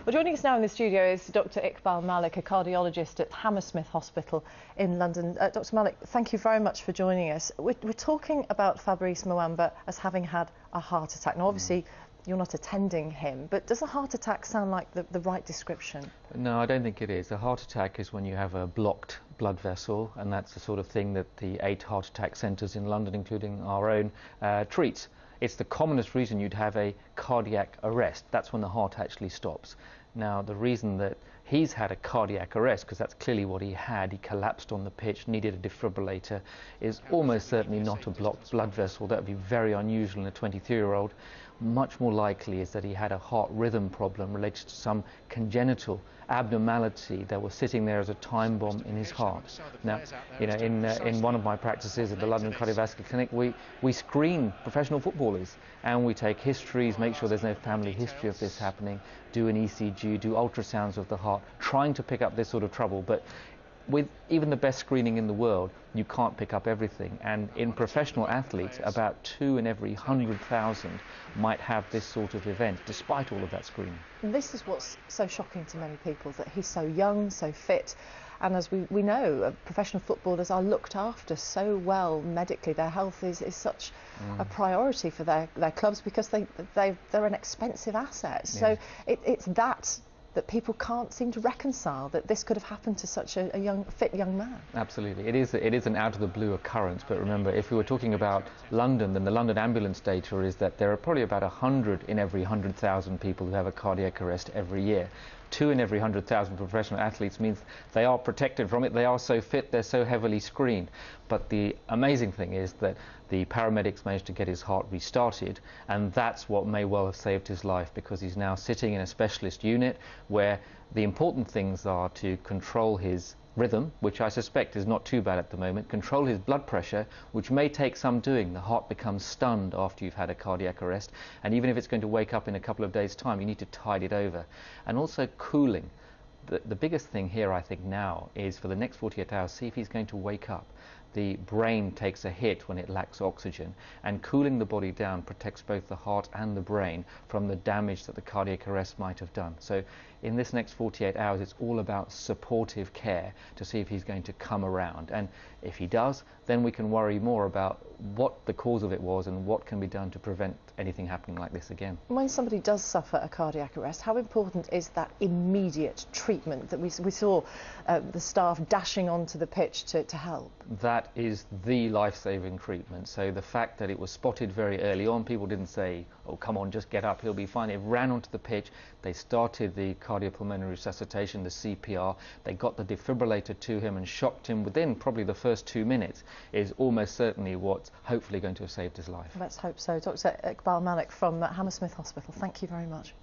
Well, joining us now in the studio is Dr. Iqbal Malik, a cardiologist at Hammersmith Hospital in London. Dr. Malik, thank you very much for joining us. We're talking about Fabrice Muamba as having had a heart attack. Now, obviously, you're not attending him, but does a heart attack sound like the right description? No, I don't think it is. A heart attack is when you have a blocked blood vessel, and that's the sort of thing that the 8 heart attack centres in London, including our own, treats. It's the commonest reason you'd have a cardiac arrest. That's when the heart actually stops. Now, the reason that he's had a cardiac arrest, because that's clearly what he had, he collapsed on the pitch, needed a defibrillator, is almost certainly not a blocked blood vessel. That would be very unusual in a 23-year-old. Much more likely is that he had a heart rhythm problem related to some congenital abnormality that was sitting there as a time bomb in his heart. Now, you know, in one of my practices at the London Cardiovascular Clinic, we screen professional footballers, and we take histories, make sure there's no family history of this happening, do an ECG, do ultrasounds of the heart, trying to pick up this sort of trouble. But with even the best screening in the world, you can't pick up everything. And in professional athletes, about 2 in every 100,000 might have this sort of event, despite all of that screening. This is what's so shocking to many people, that he's so young, so fit. And as we know, professional footballers are looked after so well medically. Their health is such a priority for their clubs, because they're an expensive asset. Yes. So it's that people can't seem to reconcile, that this could have happened to such a young, fit young man. Absolutely. It is an out-of-the-blue occurrence, but remember, if we were talking about London, then the London ambulance data is that there are probably about 100 in every 100,000 people who have a cardiac arrest every year. 2 in every 100,000 professional athletes means they are protected from it, they are so fit, they're so heavily screened. But the amazing thing is that the paramedics managed to get his heart restarted, and that's what may well have saved his life, because he's now sitting in a specialist unit where the important things are to control his rhythm, which I suspect is not too bad at the moment, control his blood pressure, which may take some doing. The heart becomes stunned after you've had a cardiac arrest, and even if it's going to wake up in a couple of days' time, you need to tide it over. And also cooling. The biggest thing here, I think, now is for the next 48 hours, see if he's going to wake up. The brain takes a hit when it lacks oxygen, and cooling the body down protects both the heart and the brain from the damage that the cardiac arrest might have done. So in this next 48 hours, it's all about supportive care to see if he's going to come around. And if he does, then we can worry more about what the cause of it was and what can be done to prevent anything happening like this again. When somebody does suffer a cardiac arrest, how important is that immediate treatment that we saw the staff dashing onto the pitch to help? That is the life-saving treatment. So the fact that it was spotted very early on, people didn't say, oh, come on, just get up, he'll be fine. It ran onto the pitch, they started the cardiopulmonary resuscitation, the CPR, they got the defibrillator to him and shocked him within probably the first 2 minutes, is almost certainly what's hopefully going to have saved his life. Let's hope so. Dr. Iqbal Malik from Hammersmith Hospital, thank you very much.